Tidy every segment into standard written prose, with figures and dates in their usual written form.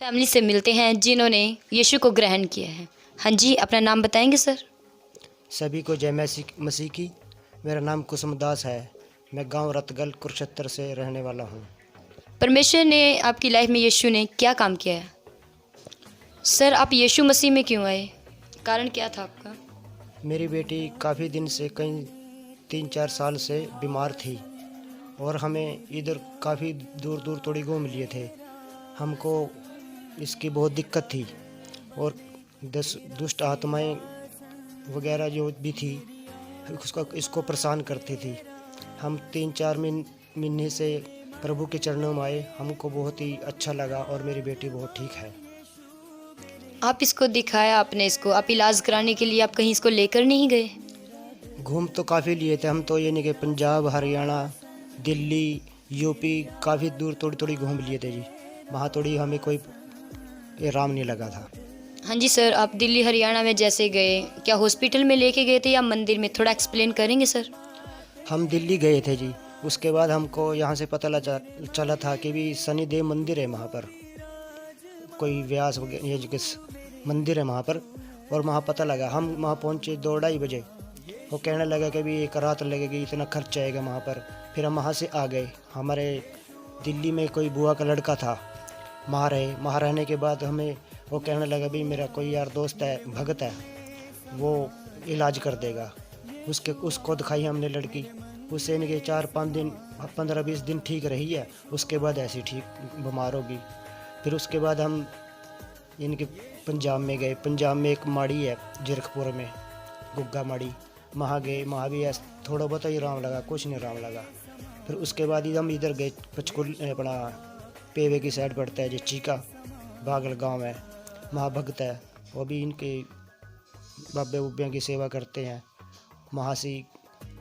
Family से मिलते हैं जिन्होंने यीशु को ग्रहण किया है। हाँ जी, अपना नाम बताएंगे सर? सभी को जय मसीह की। मेरा नाम कुसुम दास है। मैं गांव रतगल कुरुक्षेत्र से रहने वाला हूं। परमेश्वर ने आपकी लाइफ में यीशु ने क्या काम किया है? सर, आप यीशु मसीह में क्यों आए? कारण क्या था आपका? मेरी बेटी काफ़ी दिन से कई 3-4 साल से बीमार थी और हमें इधर काफ़ी दूर दूर थोड़ी घूम लिए थे। हमको इसकी बहुत दिक्कत थी और दुष्ट आत्माएं वगैरह जो भी थी इसको परेशान करती थी। हम 3-4 महीने से प्रभु के चरणों में आए। हमको बहुत ही अच्छा लगा और मेरी बेटी बहुत ठीक है। आप इसको दिखाया, आपने इसको आप इलाज कराने के लिए आप कहीं इसको लेकर नहीं गए? घूम तो काफ़ी लिए थे हम तो, ये नहीं कि पंजाब, हरियाणा, दिल्ली, यूपी काफ़ी दूर थोड़ी थोड़ी घूम लिए थे जी। वहाँ थोड़ी हमें कोई आराम नहीं लगा था। हाँ जी सर, आप दिल्ली हरियाणा में जैसे गए, क्या हॉस्पिटल में लेके गए थे या मंदिर में? थोड़ा एक्सप्लेन करेंगे सर? हम दिल्ली गए थे जी। उसके बाद हमको यहाँ से पता चला था कि भी शनिदेव मंदिर है वहाँ पर, कोई व्यास वगैरह ये जो किस मंदिर है वहाँ पर। और वहाँ पता लगा, हम वहाँ पहुँचे 2-2:30 बजे। वो कहने लगा कि भी एक रात लगेगी, इतना खर्च आएगा वहाँ पर। फिर हम वहाँ से आ गए। हमारे दिल्ली में कोई बुआ का लड़का था, वहाँ रहने के बाद हमें वो कहने लगा भी मेरा कोई यार दोस्त है, भगत है, वो इलाज कर देगा। उसको दिखाई हमने लड़की। उससे इनके 4-5 दिन 15-20 दिन ठीक रही है। उसके बाद ऐसी ठीक बीमार होगी। फिर उसके बाद हम इनके पंजाब में गए। पंजाब में एक माड़ी है जीरकपुर में, गुग्गा माड़ी, वहाँ गए। वहाँ भी थोड़ा बहुत ही आराम लगा, कुछ नहीं आराम लगा। फिर उसके बाद ही हम इधर गए, पचकुल अपना पेवे की साइड पड़ता है जो चीका बागल गांव है, वहाँ भक्त है। वो भी इनके बाबे उब्बियाँ की सेवा करते हैं। वहाँ से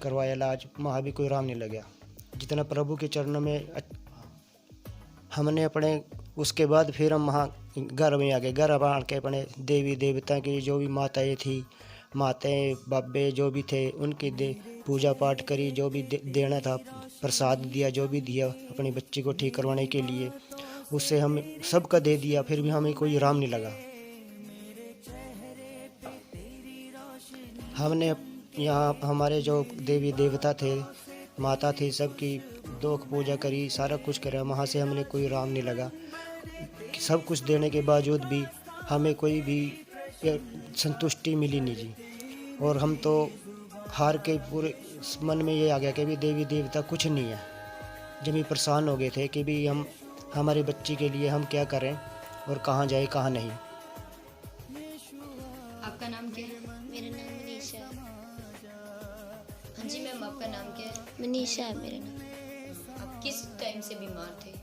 करवाया इलाज, वहाँ भी कोई आराम नहीं लगा जितना प्रभु के चरणों में हमने अपने। उसके बाद फिर हम वहाँ घर में आ गए। घर आ के अपने देवी देवता की जो भी माताएं बाबे जो भी थे उनकी पूजा पाठ करी। जो भी देना था प्रसाद दिया, जो भी दिया अपनी बच्ची को ठीक करवाने के लिए, उससे हम सबका दे दिया। फिर भी हमें कोई आराम नहीं लगा। हमने यहाँ हमारे जो देवी देवता थे, माता थी, सबकी दोख पूजा करी, सारा कुछ करा। वहाँ से हमने कोई आराम नहीं लगा। सब कुछ देने के बावजूद भी हमें कोई भी संतुष्टि मिली नहीं जी। और हम तो हार के पूरे मन में ये आ गया कि भी देवी देवता कुछ नहीं है। जब भी परेशान हो गए थे कि भी हम हमारी बच्ची के लिए हम क्या करें और कहाँ जाए कहाँ नहीं। आपका नाम क्या है? मेरा नाम मनीषा है। हाँ जी मैम, आपका नाम क्या है? मनीषा है मेरा नाम। आप किस टाइम से बीमार थे?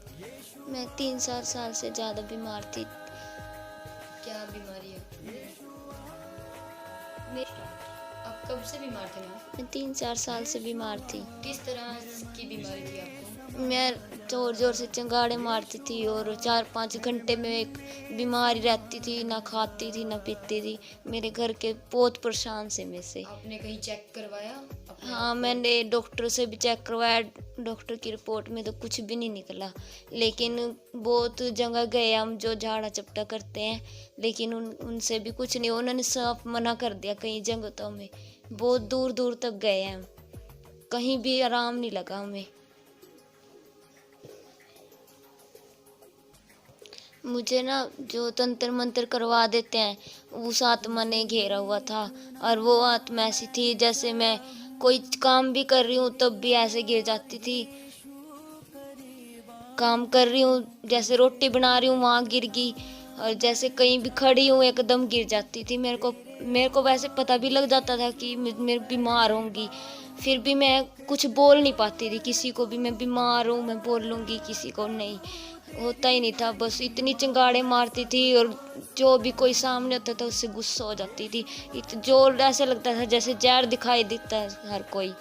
मैं 3-4 साल से ज़्यादा बीमार थी। क्या बीमारी है? मैं आप कब से बीमार थे मैम? मैं 3-4 साल से बीमार थी। किस तरह की बीमारी थी आपको? मैं ज़ोर ज़ोर से चिंगाड़े मारती थी और 4-5 घंटे में एक बीमारी रहती थी, ना खाती थी ना पीती थी। मेरे घर के बहुत परेशान से मेरे से। आपने कहीं चेक करवाया? हाँ, मैंने डॉक्टर से भी चेक करवाया। डॉक्टर की रिपोर्ट में तो कुछ भी नहीं निकला। लेकिन बहुत जगह गए हम जो झाड़ा चपटा करते हैं, लेकिन उनसे भी कुछ नहीं। उन्होंने साफ मना कर दिया। कई जगहों में बहुत दूर दूर तक गए हैं हम, कहीं भी आराम नहीं लगा हमें। मुझे ना जो तंत्र मंत्र करवा देते हैं, उस आत्मा ने घेरा हुआ था। और वो आत्मा ऐसी थी जैसे मैं कोई काम भी कर रही हूँ तब भी ऐसे गिर जाती थी। काम कर रही हूँ, जैसे रोटी बना रही हूँ वहाँ गिर गई, और जैसे कहीं भी खड़ी हूँ एकदम गिर जाती थी। मेरे को वैसे पता भी लग जाता था कि मैं बीमार होंगी, फिर भी मैं कुछ बोल नहीं पाती थी किसी को भी। मैं बीमार हूँ, मैं बोल लूँगी, किसी को नहीं होता ही नहीं था। बस इतनी चिंगाड़े मारती थी और जो भी कोई सामने होता था उससे गुस्सा हो जाती थी। जोर ऐसे लगता था जैसे जहर दिखाई देता है हर कोई।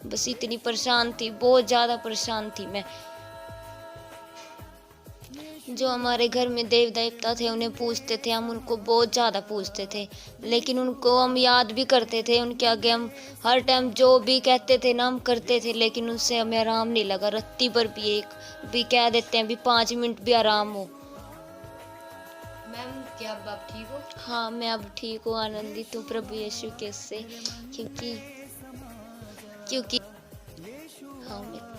बस इतनी परेशान थी, बहुत ज़्यादा परेशान थी मैं। जो हमारे घर में देव देवता थे उन्हें पूजते थे हम, उनको बहुत ज़्यादा पूजते थे। लेकिन उनको हम याद भी करते थे, उनके आगे हम हर टाइम जो भी कहते थे ना हम करते थे। लेकिन उससे हमें आराम नहीं लगा। रत्ती पर भी एक भी कह देते हैं भी 5 मिनट भी आराम हो, मैम क्या अब आप ठीक हो? हाँ, मैं अब ठीक हूँ, आनंदित हूँ प्रभु यीशु के से, क्योंकि क्योंकि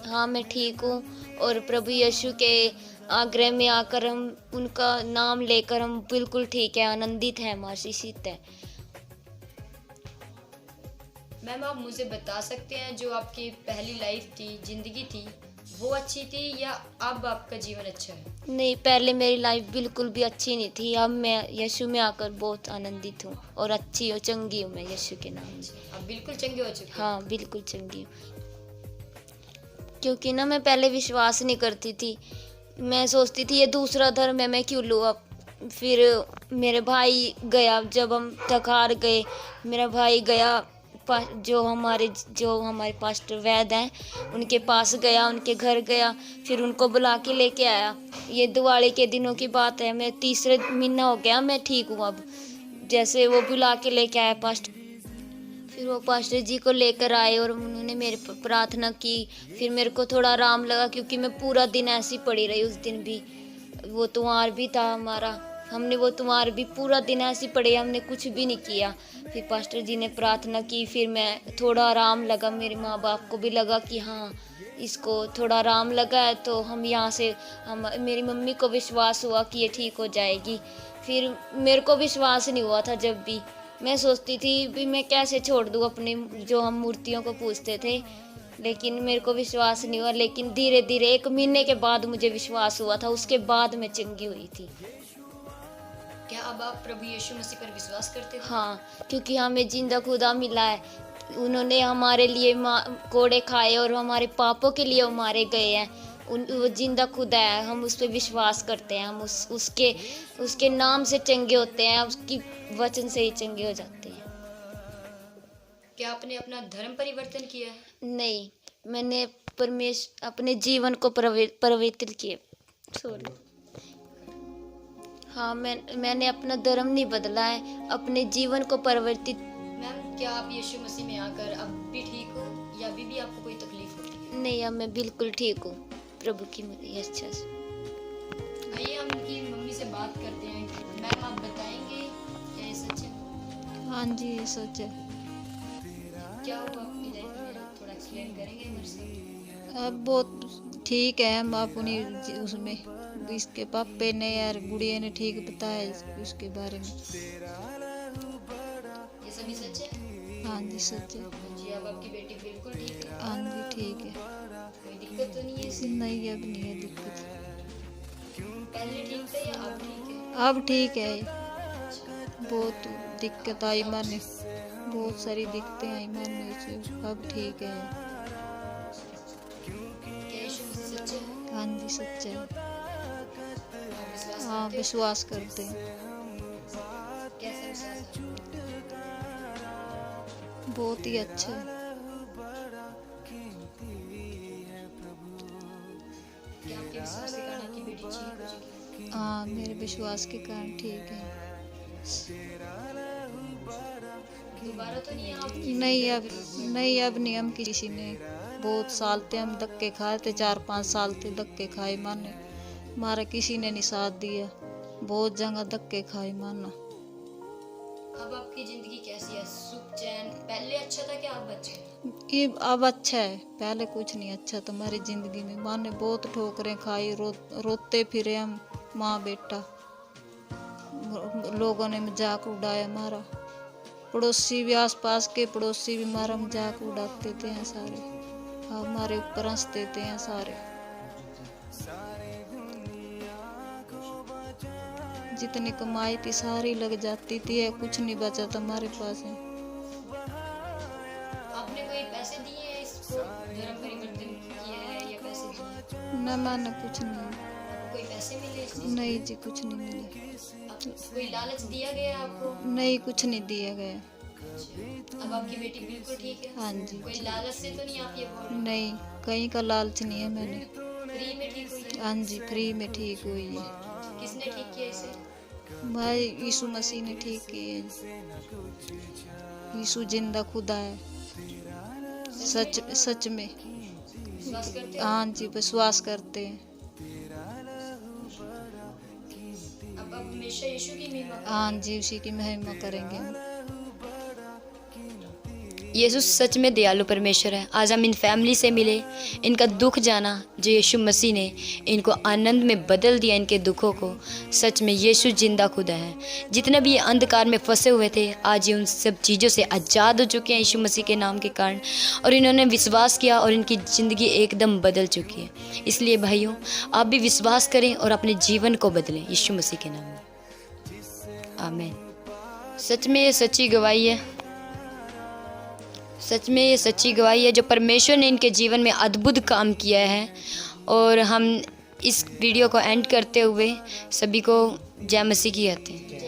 हाँ मैं ठीक हूँ। और प्रभु यीशु के आग्रह में आकर हम उनका नाम लेकर हम बिल्कुल ठीक है, आनंदित है, आशीषित है। मैम आप मुझे बता सकते हैं जो आपकी पहली लाइफ थी, जिंदगी थी, वो अच्छी थी या अब आपका जीवन अच्छा है? नहीं, पहले मेरी लाइफ बिल्कुल भी अच्छी नहीं थी। अब मैं यीशु में आकर बहुत आनंदित हूँ और अच्छी हूँ, चंगी हूँ मैं यीशु के नाम से। अब बिल्कुल चंगे हो चुके हैं? हाँ, बिल्कुल चंगी हूँ। क्योंकि ना मैं पहले विश्वास नहीं करती थी, मैं सोचती थी ये दूसरा धर्म है, मैं क्यों लूँ अब। फिर मेरे भाई गया, जब हम तखार गए, मेरा भाई गया जो हमारे पास्टर वैद हैं उनके पास गया, उनके घर गया, फिर उनको बुला के लेके आया। ये दिवाली के दिनों की बात है, मैं तीसरे महीना हो गया, मैं ठीक हूँ अब। जैसे वो बुला के लेके आया पास्टर, फिर वो पास्टर जी को लेकर आए और उन्होंने मेरे प्रार्थना की। फिर मेरे को थोड़ा आराम लगा, क्योंकि मैं पूरा दिन ऐसी पड़ी रही। उस दिन भी वो त्योहार भी था हमारा, हमने वो त्योहार भी पूरा दिन ऐसी पड़े, हमने कुछ भी नहीं किया। फिर पास्टर जी ने प्रार्थना की, फिर मैं थोड़ा आराम लगा, मेरे माँ बाप को भी लगा कि हाँ इसको थोड़ा आराम लगा है, तो हम यहाँ से मेरी मम्मी को विश्वास हुआ कि ये ठीक हो जाएगी। फिर मेरे को विश्वास नहीं हुआ था, जब भी मैं सोचती थी भी मैं कैसे छोड़ दूँ अपने जो हम मूर्तियों को पूजते थे, लेकिन मेरे को विश्वास नहीं हुआ। लेकिन धीरे धीरे 1 महीने के बाद मुझे विश्वास हुआ था, उसके बाद मैं चंगी हुई थी। क्या अब आप प्रभु यीशु मसीह पर विश्वास करते हो? हाँ, क्योंकि हमें जिंदा खुदा मिला है। उन्होंने हमारे लिए कोड़े खाए और हमारे पापों के लिए वो मारे गए हैं। वो जिंदा खुदा है, हम उस पर विश्वास करते हैं, हम उसके नाम से चंगे होते हैं, उसकी वचन से ही चंगे हो जाते हैं। क्या आपने अपना धर्म परिवर्तन किया है? नहीं, मैंने अपने जीवन को परिवर्तित किए। सॉरी, हाँ मैंने अपना धर्म नहीं बदला है, अपने जीवन को परिवर्तित। मैम क्या आप यीशु मसीह में आकर अब भी ठीक हो या अभी भी आपको कोई तकलीफ होती है? नहीं, अब मैं बिल्कुल ठीक हूँ प्रभु की इच्छा से। आइए हम इनकी मम्मी से बात करते हैं। मैम आप बताएंगे क्या ये सच है? हाँ जी, ये सच है। क्या हुआ आपकी लाइफ में, थोड़ा एक्सप्लेन करेंगे मेरे से? अब बहुत ठीक है, हम अपनी उसमें इसके पापे ने यार गुड़िया ने ठीक बताया उसके बारे में। ये सभी सच है? हाँ जी, सच है। जी अब आपकी बेटी बिल्कुल ठीक है? हाँ जी, ठीक है। कोई दिक्कत तो नहीं है इसे? नहीं, अब नहीं है दिक्कत। पहले ठीक था या अब ठीक है? अब ठीक है। बहुत दिक्कत आई माने, बहुत सारी दिक्कतें आई माने से, अब ठीक है। क्या यीशु मसीह सच है? हाँ जी, सच है। आप विश्वास हाँ, करते हो? विश्वास करते हैं। कैसा विश्वास है? बहुत ही अच्छा है। क्या आपके विश्वास के कारण आपकी बेटी ठीक हो चुकी है? हाँ, मेरे विश्वास के कारण ठीक है। दोबारा तो नहीं आप? नहीं, अब नहीं। हम किसी ने बहुत साल थे हम धक्के खाए थे, 4-5 साल थे धक्के खाए माने, हमारा किसी ने नहीं साथ दिया, बहुत जगह धक्के खाए माना। अब आपकी जिंदगी कैसी है? सुख चैन पहले अच्छा था क्या अब अच्छा है? ये अब अच्छा है, पहले कुछ नहीं अच्छा था हमारी जिंदगी में। माँ ने बहुत ठोकरें खाई, रोते फिरे हम माँ बेटा, लोगों ने मजाक उड़ाया हमारा, पड़ोसी भी, आसपास के पड़ोसी भी हमारा मजाक उड़ाते थे हैं सारे, हमारे ऊपर हंसते थे हैं सारे। जितनी कमाई थी सारी लग जाती थी, कुछ नहीं बचा था हमारे पास है। आपने कोई पैसे दिए हैं इसको धर्म परिवर्तन किया है या पैसे दिए? न माना कुछ नहीं। आपको कोई पैसे मिले इस चीज़ नहीं जी, कुछ नहीं मिले। के? आपको कोई लालच दिया गया आपको? नहीं, कुछ नहीं दिया गया। अब आपकी बेटी बिल्कुल ठीक है? हाँ जी। कोई लालच से तो नहीं आप ये बोल रहे? नहीं, कहीं का लालच नहीं है मैंने। फ्री में ठीक हुई है? हाँ जी, फ्री में ठीक हुई है। किसने ठीक किया इसे? भाई यीशु मसीह ने ठीक किया है। यीशु जिंदा खुदा है, सच में। विश्वास करते हो? हाँ जी, विश्वास करते हैं। अब हमेशा यीशु की महिमा। हाँ जी, उसी की महिमा करेंगे हम। यीशु सच में दयालु परमेश्वर है। आज हम इन फैमिली से मिले, इनका दुख जाना जो यीशु मसीह ने इनको आनंद में बदल दिया, इनके दुखों को। सच में यीशु जिंदा खुदा है। जितने भी ये अंधकार में फंसे हुए थे, आज ये उन सब चीज़ों से आज़ाद हो चुके हैं यीशु मसीह के नाम के कारण, और इन्होंने विश्वास किया और इनकी ज़िंदगी एकदम बदल चुकी है। इसलिए भाइयों, आप भी विश्वास करें और अपने जीवन को बदलें यीशु मसीह के नाम में। आमीन। सच में ये सच्ची गवाही है। सच में ये सच्ची गवाही है जो परमेश्वर ने इनके जीवन में अद्भुत काम किया है। और हम इस वीडियो को एंड करते हुए सभी को जय मसीह की कहते हैं।